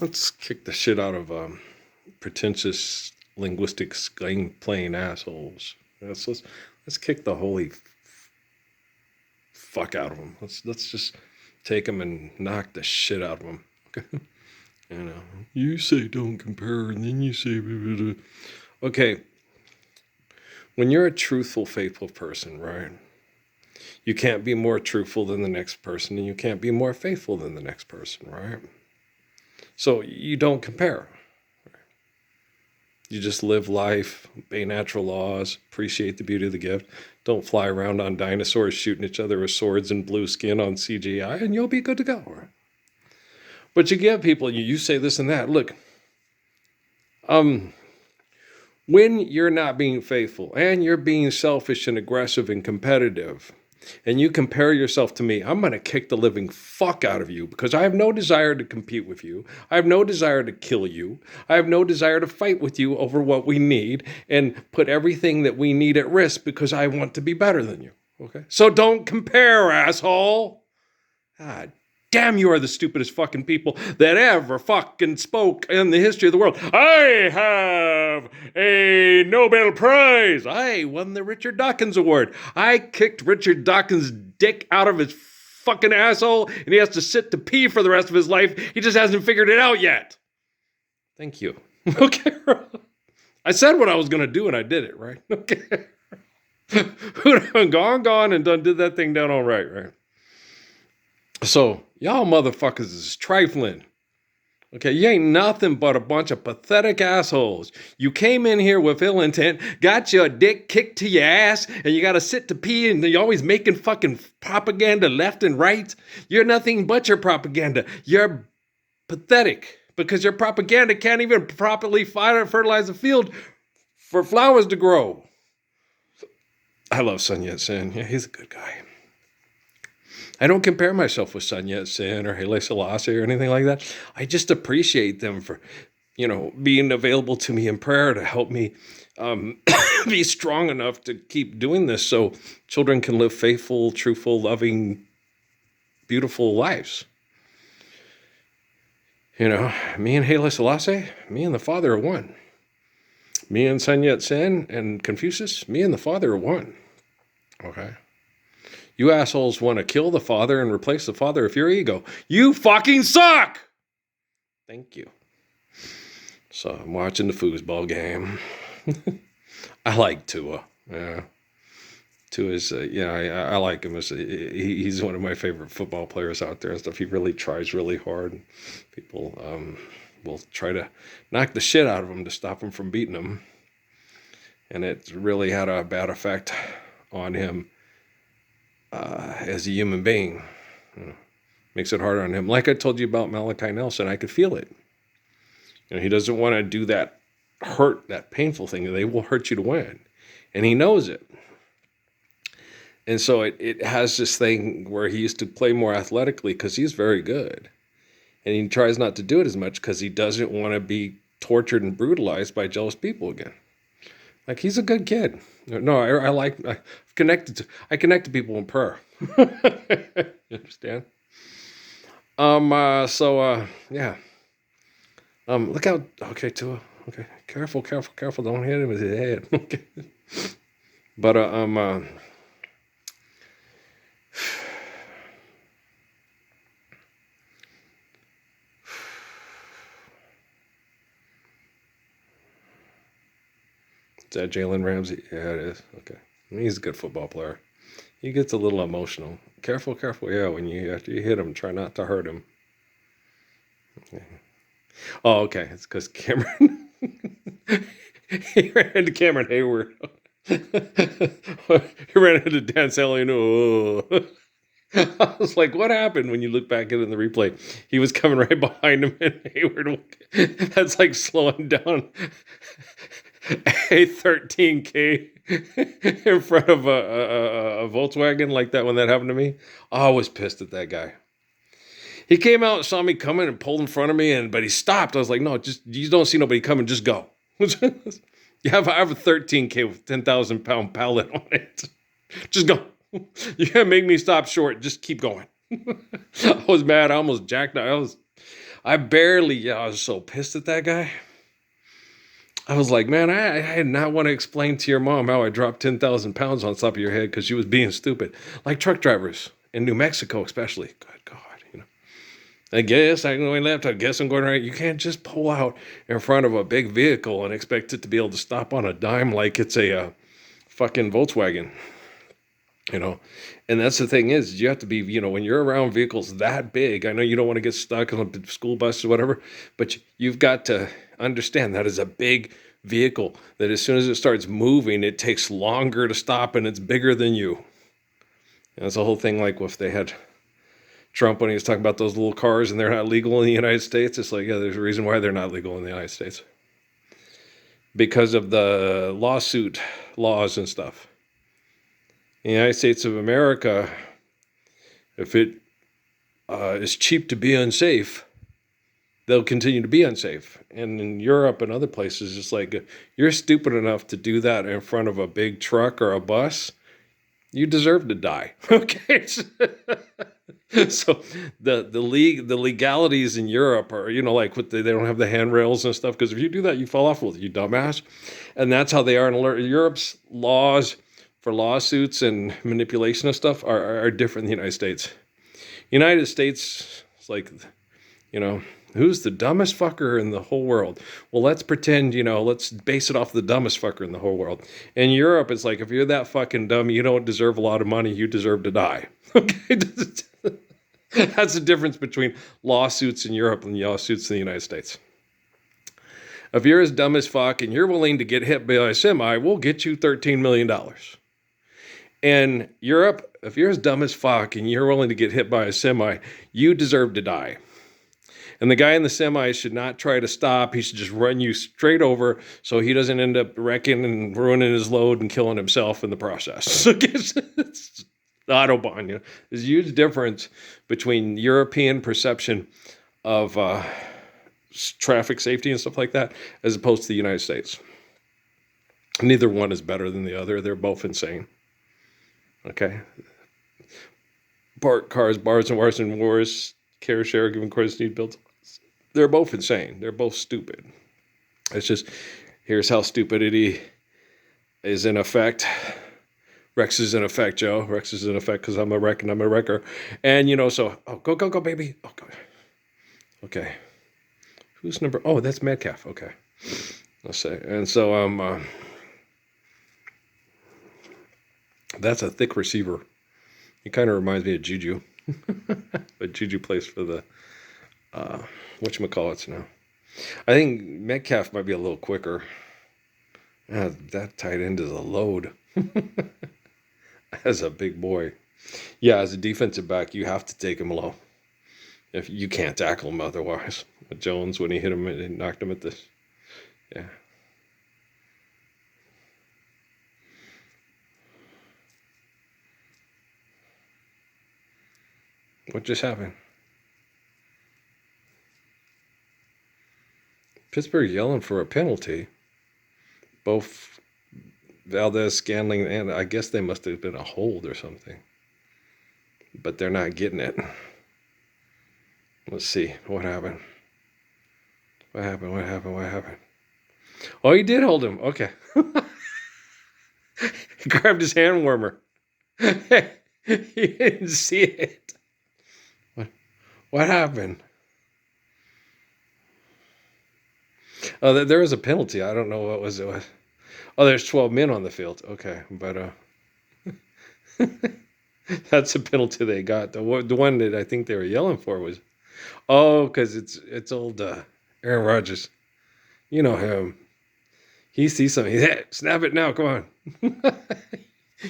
Let's kick the shit out of pretentious linguistic slang playing assholes. Let's kick the holy fuck out of them. Let's just take them and knock the shit out of them. Okay, you know, you say don't compare, and then you say blah, blah, blah. Okay. When you're a truthful, faithful person, right? You can't be more truthful than the next person, and you can't be more faithful than the next person, right? So you don't compare. You just live life, obey natural laws, appreciate the beauty of the gift. Don't fly around on dinosaurs shooting each other with swords and blue skin on CGI, and you'll be good to go. Right? But you get people, you say this and that. Look, um, when you're not being faithful and you're being selfish and aggressive and competitive, and you compare yourself to me, I'm going to kick the living fuck out of you because I have no desire to compete with you. I have no desire to kill you. I have no desire to fight with you over what we need and put everything that we need at risk because I want to be better than you. Okay? So don't compare, asshole. God damn, you are the stupidest fucking people that ever fucking spoke in the history of the world. I have a Nobel Prize. I won the Richard Dawkins Award. I kicked Richard Dawkins' dick out of his fucking asshole, and he has to sit to pee for the rest of his life. He just hasn't figured it out yet. Thank you. Okay. I said what I was going to do, and I did it, right? Okay. gone, and done did that thing down all right? So, y'all motherfuckers is trifling. Okay, you ain't nothing but a bunch of pathetic assholes. You came in here with ill intent, got your dick kicked to your ass, and you gotta sit to pee, and you're always making fucking propaganda left and right. You're nothing but your propaganda. You're pathetic because your propaganda can't even properly fertilize the field for flowers to grow. I love Sun Yat-sen. Yeah, he's a good guy. I don't compare myself with Sun Yat-sen or Haile Selassie or anything like that. I just appreciate them for, being available to me in prayer to help me be strong enough to keep doing this so children can live faithful, truthful, loving, beautiful lives. Me and Haile Selassie, me and the Father are one. Me and Sun Yat-sen and Confucius, me and the Father are one. Okay? You assholes want to kill the Father and replace the Father with your ego. You fucking suck! Thank you. So I'm watching the foosball game. I like Tua. Yeah. Tua's, I like him. He's one of my favorite football players out there and stuff. He really tries really hard. People will try to knock the shit out of him to stop him from beating him. And it really had a bad effect on him as a human being. Makes it harder on him. Like I told you about Malachi Nelson, I could feel it. He doesn't want to do that painful thing. They will hurt you to win. And he knows it. And so it has this thing where he used to play more athletically because he's very good. And he tries not to do it as much because he doesn't want to be tortured and brutalized by jealous people again. Like, he's a good kid. No, I connect to people in prayer. You understand? Yeah. Look out. Okay, Tua. Okay. Careful. Don't hit him with his head. Okay. But, is that Jalen Ramsey? Yeah, it is. Okay. He's a good football player. He gets a little emotional. Careful. Yeah, after you hit him, try not to hurt him. Okay. Oh, okay. It's because Cameron he ran into Cameron Hayward. He ran into Dan Saliano. I was like, what happened when you look back in the replay? He was coming right behind him, and Hayward. That's like slowing down a 13K in front of a Volkswagen like that when that happened to me. I was pissed at that guy. He came out, saw me coming, and pulled in front of me, but he stopped. I was like, no, you don't see nobody coming, just go. I have a 13K with 10,000 pound pallet on it. Just go. You can't make me stop short. Just keep going. I was mad. I almost jacked. I was so pissed at that guy. I was like, man, I did not want to explain to your mom how I dropped 10,000 pounds on top of your head because she was being stupid. Like truck drivers in New Mexico, especially. Good God, you know. I guess I'm going left. I guess I'm going right. You can't just pull out in front of a big vehicle and expect it to be able to stop on a dime like it's a fucking Volkswagen, you know. And that's the thing is, you have to be, you know, when you're around vehicles that big, I know you don't want to get stuck on a school bus or whatever, but you've got to understand that is a big vehicle that as soon as it starts moving, it takes longer to stop and it's bigger than you. And that's the whole thing. Like if they had Trump when he was talking about those little cars and they're not legal in the United States, it's like, yeah, there's a reason why they're not legal in the United States. Because of the lawsuit laws and stuff. In the United States of America, if it is cheap to be unsafe, they'll continue to be unsafe. And in Europe and other places, it's like, you're stupid enough to do that in front of a big truck or a bus, you deserve to die. Okay. So the legalities in Europe are, you know, like they don't have the handrails and stuff, because if you do that, you fall off with you dumbass. And that's how they are in Europe's laws for lawsuits and manipulation of stuff are different than the United States. United States, it's like, you know, who's the dumbest fucker in the whole world? Well, let's pretend, you know, let's base it off the dumbest fucker in the whole world. In Europe, it's like, if you're that fucking dumb, you don't deserve a lot of money, you deserve to die. Okay? That's the difference between lawsuits in Europe and lawsuits in the United States. If you're as dumb as fuck and you're willing to get hit by a semi, we'll get you $13 million. In Europe, if you're as dumb as fuck and you're willing to get hit by a semi, you deserve to die. And the guy in the semi should not try to stop. He should just run you straight over so he doesn't end up wrecking and ruining his load and killing himself in the process. It's the Autobahn, you know. There's a huge difference between European perception of traffic safety and stuff like that as opposed to the United States. Neither one is better than the other. They're both insane. Okay? Park cars, bars and wars and wars, care share, giving credits need built. They're both insane. They're both stupid. It's just, here's how stupidity is in effect. Rex is in effect, Joe. Rex is in effect because I'm a wreck and I'm a wrecker. And, you know, so, oh, go, baby. Oh, go. Okay. Who's number? Oh, that's Metcalf. Okay. Let's say. And so, that's a thick receiver. He kind of reminds me of Juju. But Juju plays for the, whatchamacallits now. I think Metcalf might be a little quicker. That tight end is a load. As a big boy. Yeah, as a defensive back, you have to take him low. If you can't tackle him otherwise. With Jones, when he hit him and knocked him at this. Yeah. What just happened? Pittsburgh yelling for a penalty. Both Valdez, Scanling, and I guess they must have been a hold or something. But they're not getting it. Let's see. What happened? What happened? Oh, he did hold him. Okay. He grabbed his hand warmer. He didn't see it. What happened? Oh, there was a penalty. I don't know what was it. Oh, there's 12 men on the field. Okay, but that's a penalty they got. The one that I think they were yelling for was, because it's old Aaron Rodgers. You know him. He sees something. He's, hey, snap it now. Come on.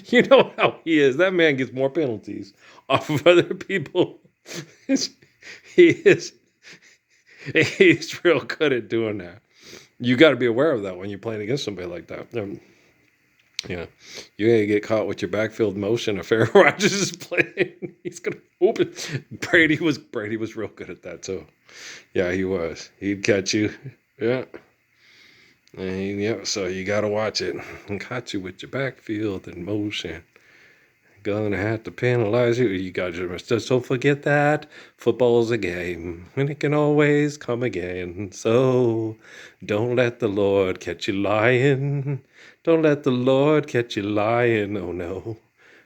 You know how he is. That man gets more penalties off of other people. He's real good at doing that. You got to be aware of that when you're playing against somebody like that. You know, you gotta get caught with your backfield motion if Aaron Rodgers is playing. He's gonna open. Brady was real good at that too. Yeah, he was. He'd catch you. Yeah. And so you gotta watch it. And caught you with your backfield and motion. gonna have to penalize you. You got just don't forget that football's a game and it can always come again. So don't let the Lord catch you lying. Don't let the Lord catch you lying. Oh no,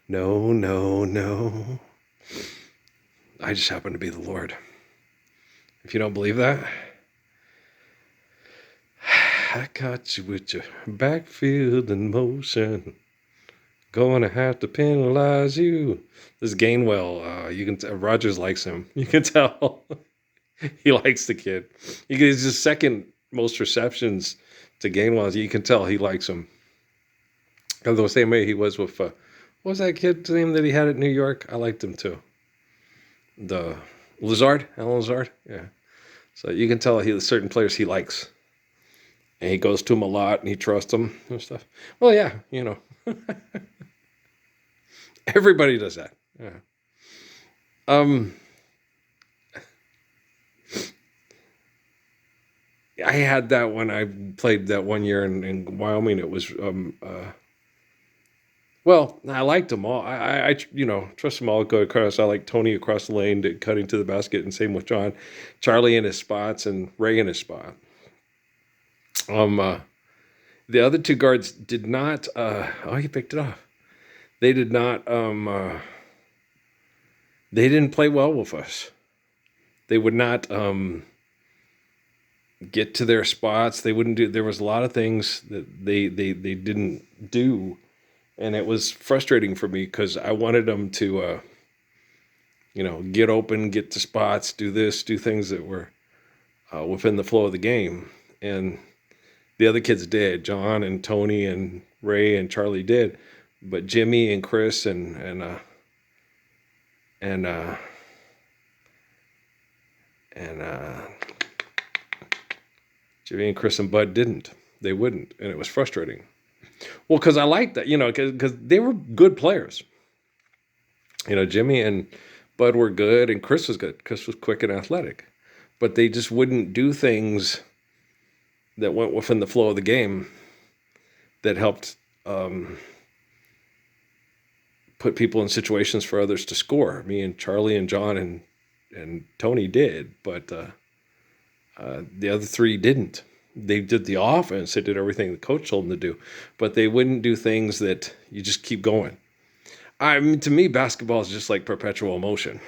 no, no, no. I just happen to be the Lord. If you don't believe that, I caught you with your backfield in motion. Gonna have to penalize you. This Gainwell, you can tell Rogers likes him. You can tell he likes the kid. He gets his second most receptions to Gainwell. You can tell he likes him. Because the same way he was with what was that kid's name that he had at New York? I liked him too. The Lazard, Alan Lazard. Yeah. So you can tell certain players he likes. And he goes to him a lot and he trusts him and stuff. Well, yeah, everybody does that. Yeah. I had that when I played that one year in Wyoming. It was, well, I liked them all. I trust them all. Go across. I like Tony across the lane, cutting to the basket, and same with John, Charlie in his spots, and Ray in his spot. The other two guards did not. He picked it off. They did not. They didn't play well with us. They would not get to their spots. They wouldn't do. There was a lot of things that they didn't do, and it was frustrating for me because I wanted them to, get open, get to spots, do things that were within the flow of the game, and the other kids did. John and Tony and Ray and Charlie did, but Jimmy and Chris and Jimmy and Chris and Bud didn't. They wouldn't, and it was frustrating. Well, because I liked that, because they were good players. Jimmy and Bud were good, and Chris was good. Chris was quick and athletic, but they just wouldn't do things that went within the flow of the game that helped put people in situations for others to score. Me and Charlie and John and Tony did, but the other three didn't. They did the offense. They did everything the coach told them to do, but they wouldn't do things that you just keep going. I mean, to me, basketball is just like perpetual motion,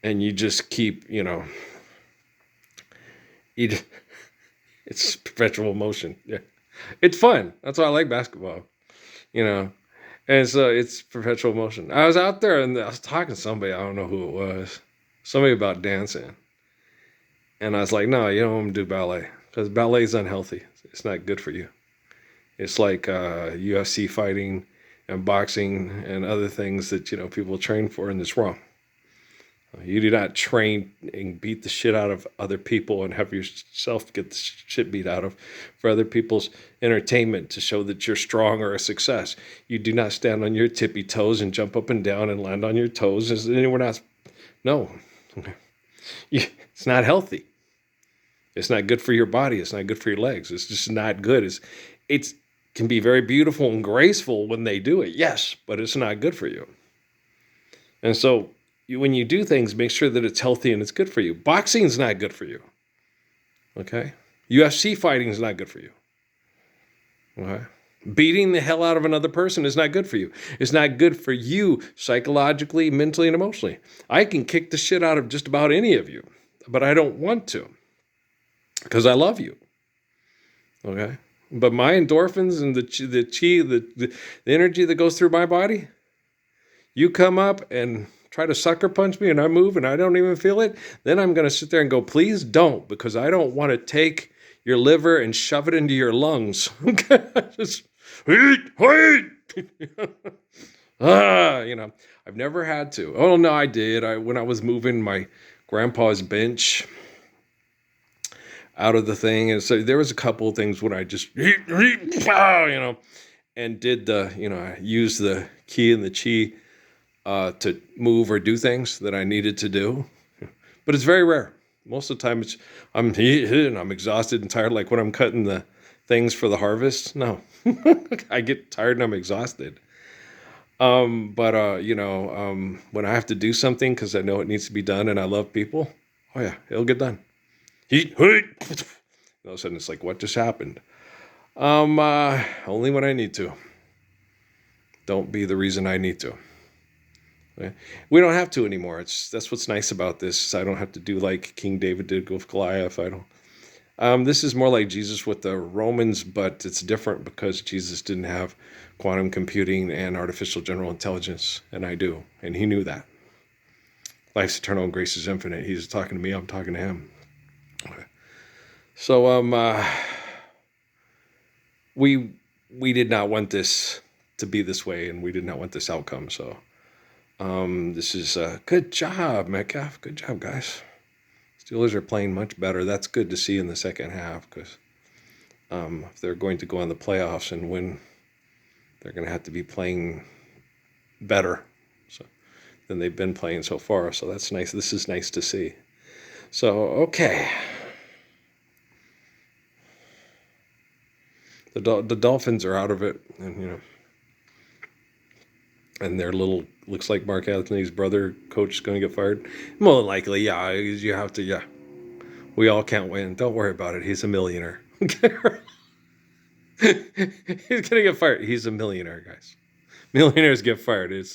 and you just keep, it's perpetual motion. Yeah, it's fun. That's why I like basketball, and so it's perpetual motion. I was out there and I was talking to somebody. I don't know who it was. Somebody about dancing. And I was like, no, you don't want to do ballet because ballet is unhealthy. It's not good for you. It's like UFC fighting and boxing and other things that, people train for, and it's wrong. You do not train and beat the shit out of other people and have yourself get the shit beat out of for other people's entertainment to show that you're strong or a success. You do not stand on your tippy toes and jump up and down and land on your toes. No. It's not healthy. It's not good for your body. It's not good for your legs. It's just not good. It can be very beautiful and graceful when they do it, yes, but it's not good for you. And so when you do things, make sure that it's healthy and it's good for you. Boxing is not good for you. Okay? UFC fighting is not good for you. Okay? Beating the hell out of another person is not good for you. It's not good for you psychologically, mentally, and emotionally. I can kick the shit out of just about any of you, but I don't want to because I love you. Okay? But my endorphins and the energy that goes through my body, you come up and try to sucker punch me and I move and I don't even feel it, then I'm going to sit there and go, please don't, because I don't want to take your liver and shove it into your lungs. Just, wait. I've never had to. Oh, no, I did. When I was moving my grandpa's bench out of the thing, and so there was a couple of things when I just, and did I used the key and the chi to move or do things that I needed to do. But it's very rare. Most of the time I'm exhausted and tired, like when I'm cutting the things for the harvest. No, I get tired and I'm exhausted. But when I have to do something because I know it needs to be done and I love people, oh yeah, it'll get done. All of a sudden it's like, what just happened? Only when I need to. Don't be the reason I need to. Okay? We don't have to anymore. That's what's nice about this. I don't have to do like King David did with Goliath. I don't. This is more like Jesus with the Romans, but it's different because Jesus didn't have quantum computing and artificial general intelligence, and I do, and he knew that. Life's eternal and grace is infinite. He's talking to me. I'm talking to him. Okay. So we did not want this to be this way, and we did not want this outcome. So this is good job, Metcalf. Good job, guys. Steelers are playing much better. That's good to see in the second half because if they're going to go on the playoffs and win, they're going to have to be playing better than they've been playing so far. So that's nice. This is nice to see. So, okay. The Dolphins are out of it, and and their little, looks like Mark Anthony's brother coach is going to get fired. More than likely, yeah. You have to, yeah. We all can't win. Don't worry about it. He's a millionaire. He's going to get fired. He's a millionaire, guys. Millionaires get fired.